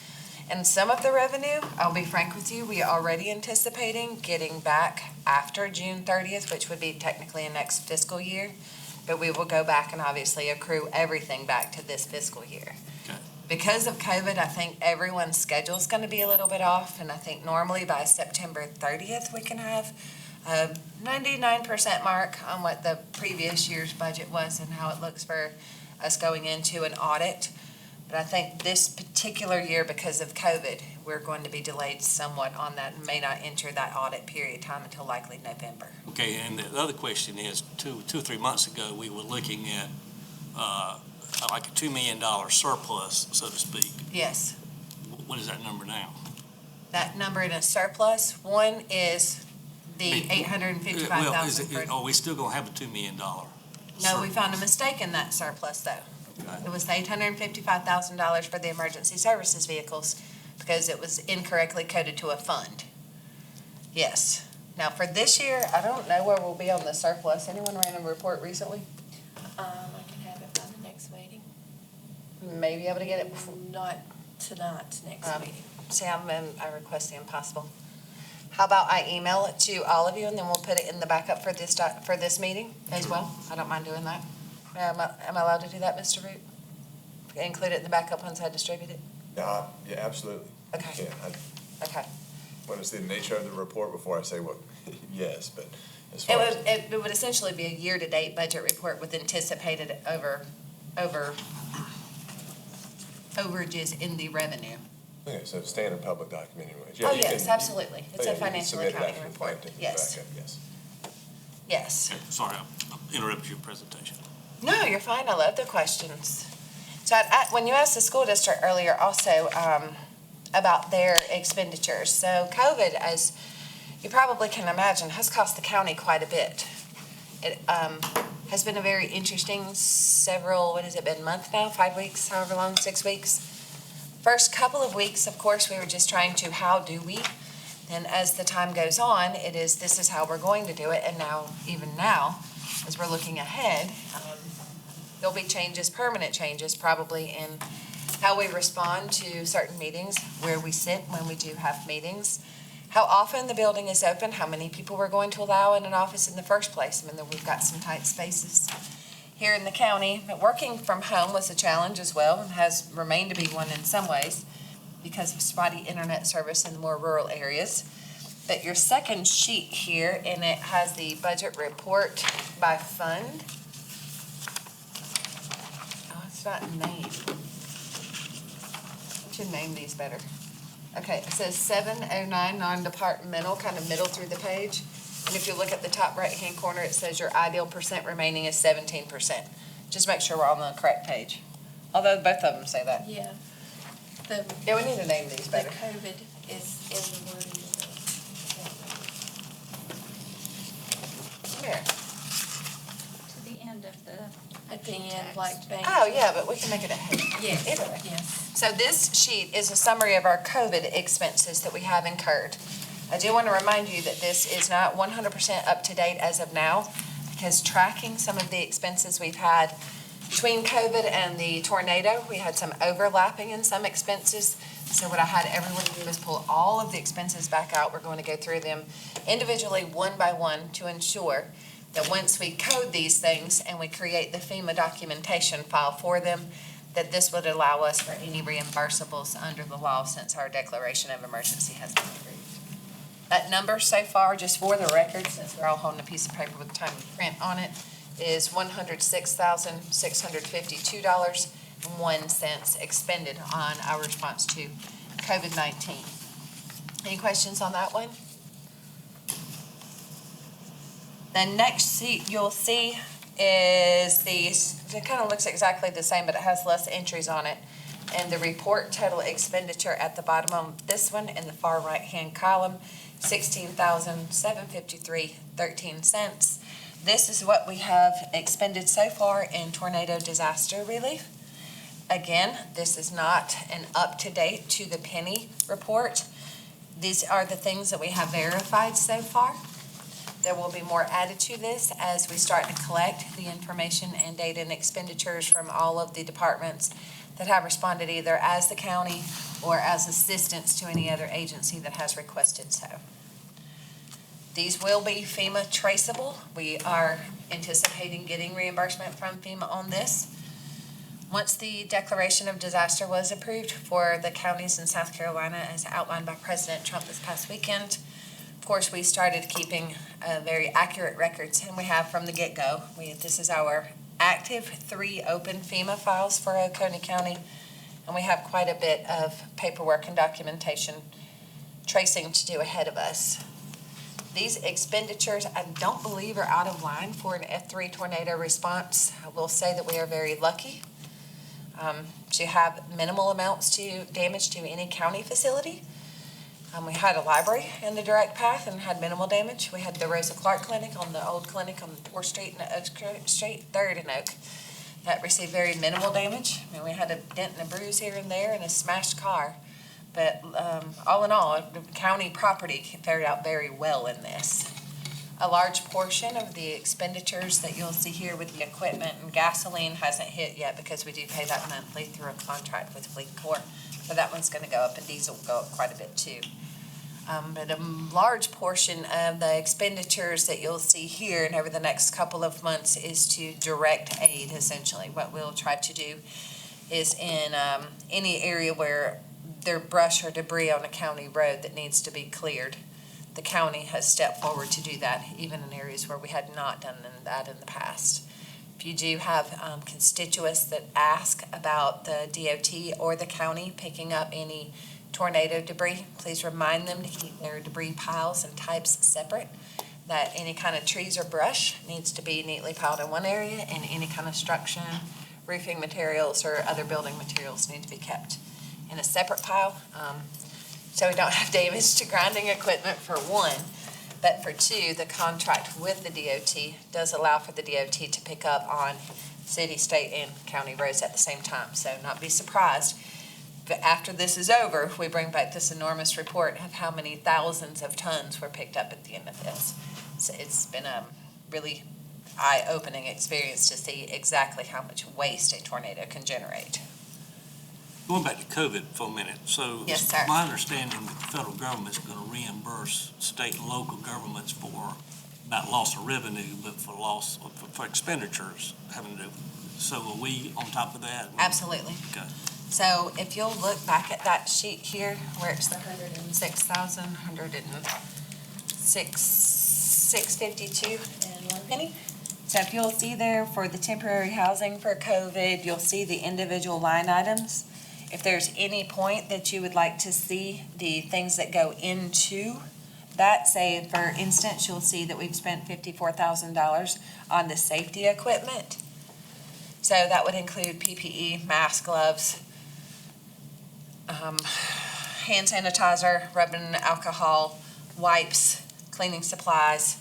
and some of the revenue, I'll be frank with you, we are already anticipating getting back after June 30th, which would be technically in next fiscal year. But we will go back and obviously accrue everything back to this fiscal year. Okay. Because of COVID, I think everyone's schedule is going to be a little bit off, and I think normally by September 30th, we can have a 99% mark on what the previous year's budget was and how it looks for us going into an audit. But I think this particular year, because of COVID, we're going to be delayed somewhat on that and may not enter that audit period time until likely November. Okay, and the other question is, two or 3 months ago, we were looking at like a $2 million surplus, so to speak. Yes, What is that number now? that number in a surplus, one is the Well, is $855,000. it, are we still gonna have a $2 million? No, we found a mistake in that surplus though. Okay. It was the $855,000 for the emergency services vehicles because it was incorrectly coded to a fund. Yes. Now for this year, I don't know where we'll be on the surplus. Anyone ran a report recently? I can have it by the next meeting. May be able to get it before. Not tonight's next meeting. Sam, I request the impossible. How about I email it to all of you and then we'll put it in the backup for this meeting as well? I don't mind doing that. Am I allowed to do that, Mr. Root? Include it in the backup once I distribute it? Yeah, absolutely. Okay, Yeah, okay. what is the nature of the report before I say what, yes, but as It far as. would, it would essentially be a year-to-date budget report with anticipated overages in the revenue. Okay, so standard public document anyways. Oh, Yeah, you yes, can- absolutely. It's yeah, a you can financial submit it accounting after the report. fact in the Yes, backup, Yes. yes. Okay, sorry, I interrupted your presentation. No, you're fine. I love the questions. So when you asked the school district earlier also about their expenditures, so COVID, as you probably can imagine, has cost the county quite a bit. It has been a very interesting what has it been, month now, 5 weeks, however long, 6 weeks? First couple of weeks, of course, we were just trying to, how do we? And as the time goes on, this is how we're going to do it. And now, even now, as we're looking ahead, there'll be changes, permanent changes, probably in how we respond to certain meetings, where we sit when we do have meetings, how often the building is open, how many people we're going to allow in an office in the first place. I mean, we've got some tight spaces here in the county. But working from home was a challenge as well, and has remained to be one in some ways because of spotty internet service in the more rural areas. But your second sheet here, and it has the budget report by fund. Oh, it's not named. I should name these better. Okay, it says 709 non-departmental, kind of middle through the page. And if you look at the top right-hand corner, it says your ideal percent remaining is 17%. Just make sure we're on the correct page. Although both of them say that. Yeah. The Yeah, we need to name these better. COVID is in the wording of Here. To the end of the. at the end, like bank. Oh, yeah, but we can make it a head. Yes, Either way. yes. So this sheet is a summary of our COVID expenses that we have incurred. I do want to remind you that this is not 100% up to date as of now, because tracking some of the expenses we've had between COVID and the tornado, we had some overlapping in some expenses. So what I had everyone do is pull all of the expenses back out. We're going to go through them individually, one by one, to ensure that once we code these things and we create the FEMA documentation file for them, that this would allow us for any reimbursables under the law since our declaration of emergency has been approved. That number so far, just for the record, since we're all holding a piece of paper with time and print on it, is $106,652.01 expended on our response to COVID-19. Any questions on that one? The next sheet you'll see is it kind of looks exactly the same, but it has less entries on it. And the report total expenditure at the bottom of this one in the far right-hand column, $16,753.13. This is what we have expended so far in tornado disaster relief. Again, this is not an up-to-date to the penny report. These are the things that we have verified so far. There will be more added to this as we start to collect the information and data and expenditures from all of the departments that have responded either as the county or as assistance to any other agency that has requested so. These will be FEMA traceable. We are anticipating getting reimbursement from FEMA on this. Once the declaration of disaster was approved for the counties in South Carolina as outlined by President Trump this past weekend, of course, we started keeping very accurate records, and we have from the get-go. This is our active 3 open FEMA files for Oconee County, and we have quite a bit of paperwork and documentation tracing to do ahead of us. These expenditures, I don't believe, are out of line for an F3 tornado response. I will say that we are very lucky to have minimal amounts to damage to any county facility. We had a library in the direct path and had minimal damage. We had the Rosa Clark Clinic on the old clinic on 4th Street and Oak Street, 3rd and Oak, that received very minimal damage. I mean, we had a dent and a bruise here and there and a smashed car. But all in all, the county property fared out very well in this. A large portion of the expenditures that you'll see here with the equipment and gasoline hasn't hit yet because we do pay that monthly through a contract with Fleet Corps. So that one's going to go up, and diesel will go up quite a bit too. But a large portion of the expenditures that you'll see here and over the next couple of months is to direct aid, essentially. What we'll try to do is in any area where there's brush or debris on a county road that needs to be cleared, the county has stepped forward to do that, even in areas where we had not done that in the past. If you do have constituents that ask about the DOT or the county picking up any tornado debris, please remind them to keep their debris piles and types separate, that any kind of trees or brush needs to be neatly piled in one area, and any kind of structure, roofing materials, or other building materials need to be kept in a separate pile, so we don't have damage to grinding equipment for one. But for two, the contract with the DOT does allow for the DOT to pick up on city, state, and county roads at the same time. So not be surprised. But after this is over, we bring back this enormous report of how many thousands of tons were picked up at the end of this. So it's been a really eye-opening experience to see exactly how much waste a tornado can generate. Going back to COVID for a minute, so Yes, it's sir. my understanding that the federal government's going to reimburse state and local governments for not loss of revenue, but for loss for expenditures having to do. So are we on top of that? Absolutely. Okay. So if you'll look back at that sheet here, where it's the 106,652 and 1 penny. So if you'll see there for the temporary housing for COVID, you'll see the individual line items. If there's any point that you would like to see the things that go into that, say for instance, you'll see that we've spent $54,000 on the safety equipment. So that would include PPE, masks, gloves, hand sanitizer, rubbing alcohol, wipes, cleaning supplies.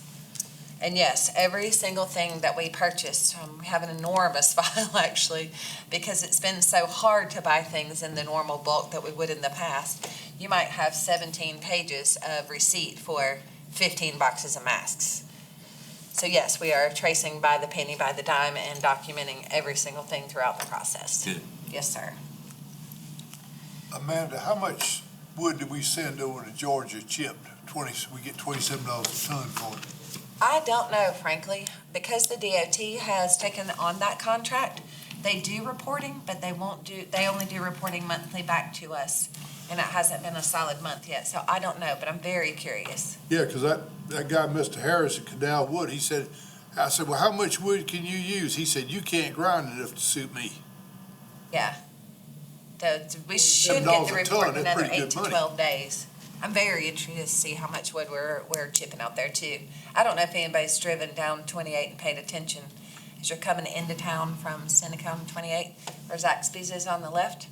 And yes, every single thing that we purchased, we have an enormous file actually, because it's been so hard to buy things in the normal bulk that we would in the past. You might have 17 pages of receipt for 15 boxes of masks. So yes, we are tracing by the penny, by the dime, and documenting every single thing throughout the process. Good. Yes, sir. Amanda, how much wood did we send over to Georgia chipped? We get $27 a ton for it. I don't know, frankly, because the DOT has taken on that contract. They do reporting, but they only do reporting monthly back to us. and it hasn't been a solid month yet, so I don't know, but I'm very curious. Yeah, 'cause that guy, Mr. Harris at Canal Wood, I said, well, how much wood can you use? He said, you can't grind enough to suit me. Yeah. We should $7 get the a report ton, in that's another pretty 8 good to money. 12 days. I'm very interested to see how much wood we're chipping out there too. I don't know if anybody's driven down 28 and paid attention. As you're coming into town from Seneca on 28, where Zaxby's is on the left,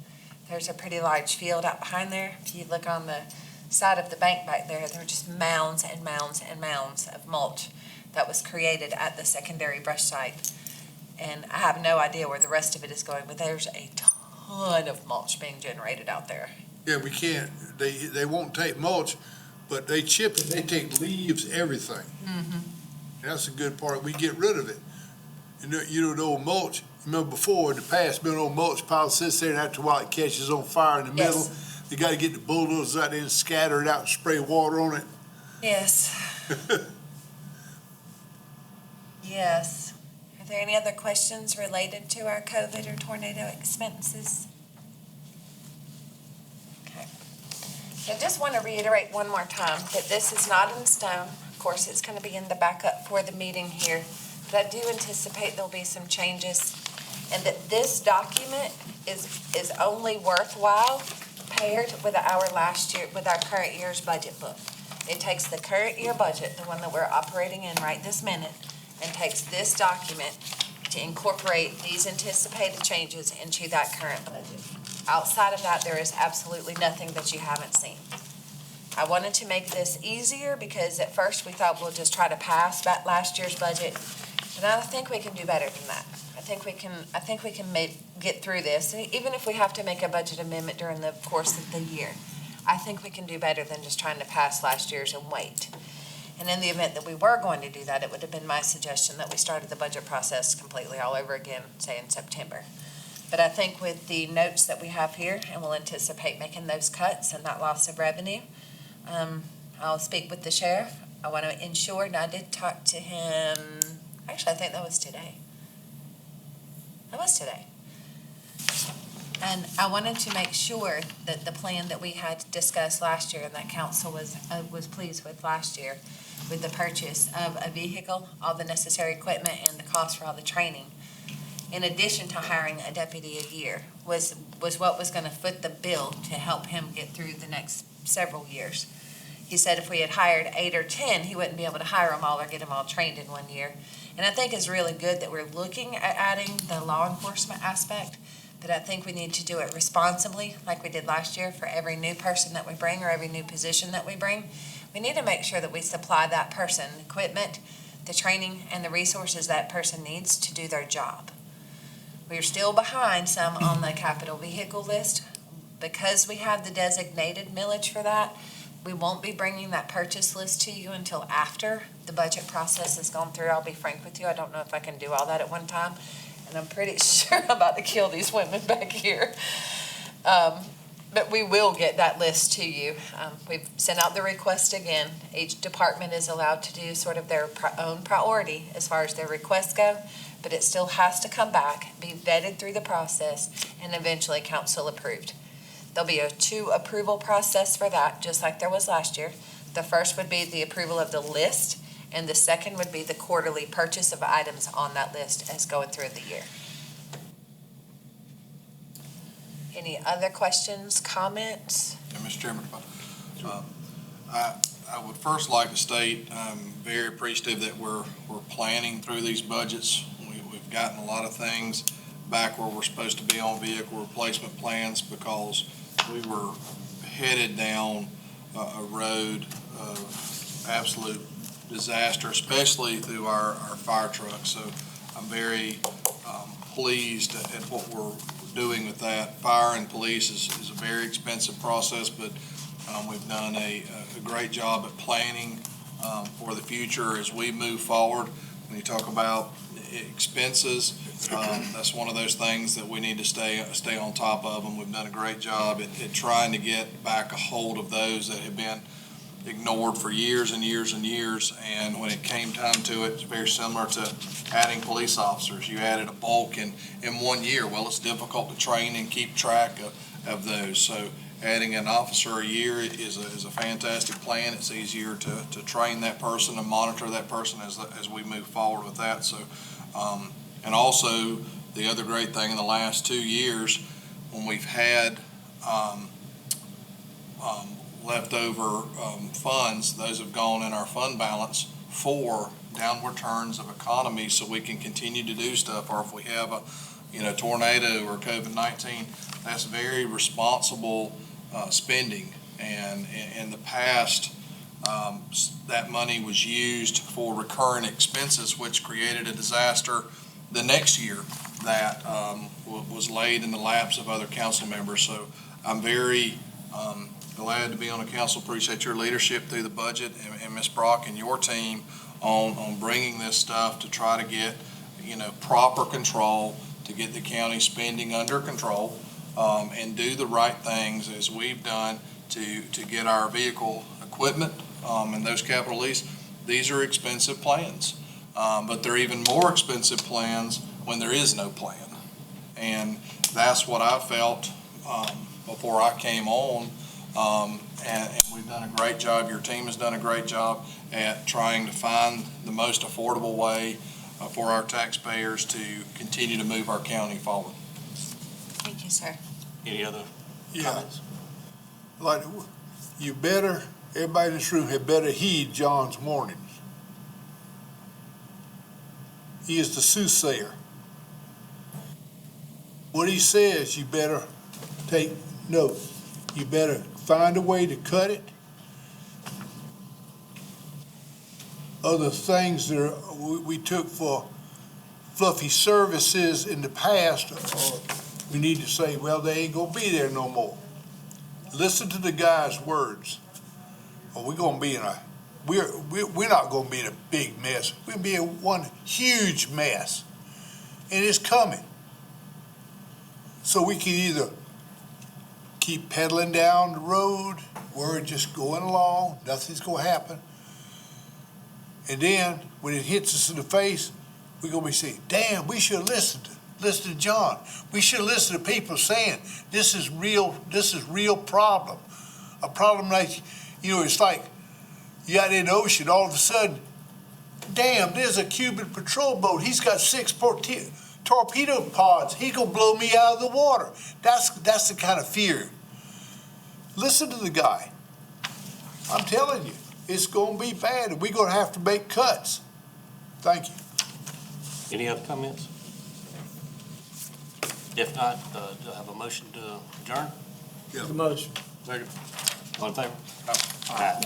there's a pretty large field out behind there. If you look on the side of the bank back there, there are just mounds and mounds and mounds of mulch that was created at the secondary brush site. And I have no idea where the rest of it is going, but there's a ton of mulch being generated out there. Yeah, we can't, they won't take mulch, but they chip it, they take leaves, everything. That's the good part, we get rid of it. You know, the old mulch, remember before, in the past, been old mulch pile sits there, and after a while it catches on fire in the middle. Yes. They gotta get the bulldozers out there and scatter it out and spray water on it. Yes. Yes. Are there any other questions related to our COVID or tornado expenses? Okay. I just want to reiterate one more time that this is not in stone. Of course, it's going to be in the backup for the meeting here, but I do anticipate there'll be some changes, and that this document is only worthwhile paired with our current year's budget book. It takes the current year budget, the one that we're operating in right this minute, and takes this document to incorporate these anticipated changes into that current budget. Outside of that, there is absolutely nothing that you haven't seen. I wanted to make this easier because at first we thought we'll just try to pass that last year's budget, but I think we can do better than that. I think we can get through this, even if we have to make a budget amendment during the course of the year. I think we can do better than just trying to pass last year's and wait. And in the event that we were going to do that, it would have been my suggestion that we started the budget process completely all over again, say in September. But I think with the notes that we have here, and we'll anticipate making those cuts and that loss of revenue, I'll speak with the sheriff. I want to ensure, and I did talk to him, actually, I think that was today. That was today. And I wanted to make sure that the plan that we had discussed last year and that council was pleased with last year, with the purchase of a vehicle, all the necessary equipment, and the cost for all the training, in addition to hiring a deputy a year, was what was going to foot the bill to help him get through the next several years. He said if we had hired 8 or 10, he wouldn't be able to hire them all or get them all trained in 1 year. And I think it's really good that we're looking at adding the law enforcement aspect, but I think we need to do it responsibly, like we did last year for every new person that we bring or every new position that we bring. We need to make sure that we supply that person equipment, the training, and the resources that person needs to do their job. We're still behind some on the capital vehicle list. Because we have the designated millage for that, we won't be bringing that purchase list to you until after the budget process has gone through. I'll be frank with you, I don't know if I can do all that at one time, and I'm pretty sure I'm about to kill these women back here. But we will get that list to you. We've sent out the request again. Each department is allowed to do sort of their own priority as far as their requests go, but it still has to come back, be vetted through the process, and eventually council approved. There'll be a 2 approval process for that, just like there was last year. The first would be the approval of the list, and the second would be the quarterly purchase of items on that list as going through the year. Any other questions, comments? Yeah, Mr. Chairman, I would first like to state I'm very appreciative that we're planning through these budgets. We've gotten a lot of things back where we're supposed to be on vehicle replacement plans because we were headed down a road of absolute disaster, especially through our fire trucks. So I'm very pleased at what we're doing with that. Fire and police is a very expensive process, but we've done a great job at planning for the future as we move forward. When you talk about expenses, that's one of those things that we need to stay on top of, and we've done a great job at trying to get back a hold of those that have been ignored for years and years and years. And when it came time to it, it's very similar to adding police officers. You added a bulk in 1 year. Well, it's difficult to train and keep track of those. So adding an officer a year is a fantastic plan. It's easier to train that person and monitor that person as we move forward with that. So, and also, the other great thing in the last 2 years, when we've had leftover funds, those have gone in our fund balance for downward turns of economy, so we can continue to do stuff. Or if we have a tornado or COVID-19, that's very responsible spending. And in the past, that money was used for recurring expenses, which created a disaster the next year that was laid in the laps of other council members. So I'm very glad to be on the council. Appreciate your leadership through the budget, and Ms. Brock and your team on bringing this stuff to try to get, proper control, to get the county spending under control, and do the right things as we've done to get our vehicle equipment and those capital lease. These are expensive plans, but they're even more expensive plans when there is no plan. And that's what I felt before I came on. And we've done a great job. Your team has done a great job at trying to find the most affordable way for our taxpayers to continue to move our county forward. Thank you, sir. Any other Yeah, comments? like, everybody in this room had better heed John's warnings. He is the soothsayer. What he says, you better take note. You better find a way to cut it. Other things that we took for fluffy services in the past, we need to say, well, they ain't gonna be there no more. Listen to the guy's words, or we're gonna be in we're not gonna be in a big mess. We'll be in one huge mess, and it's coming. So we can either keep pedaling down the road, we're just going along, nothing's gonna happen. And then, when it hits us in the face, we're gonna be saying, damn, we should have listened to John. We should listen to people saying, this is real problem. A problem like, it's like, you out in the ocean, all of a sudden, damn, there's a Cuban patrol boat. He's got 6 torpedo pods. He gonna blow me out of the water. That's the kind of fear. Listen to the guy. I'm telling you, it's gonna be bad, and we're gonna have to make cuts. Thank you. Any other comments? If not, do I have a motion to adjourn? The motion. Second. All in favor? Aye.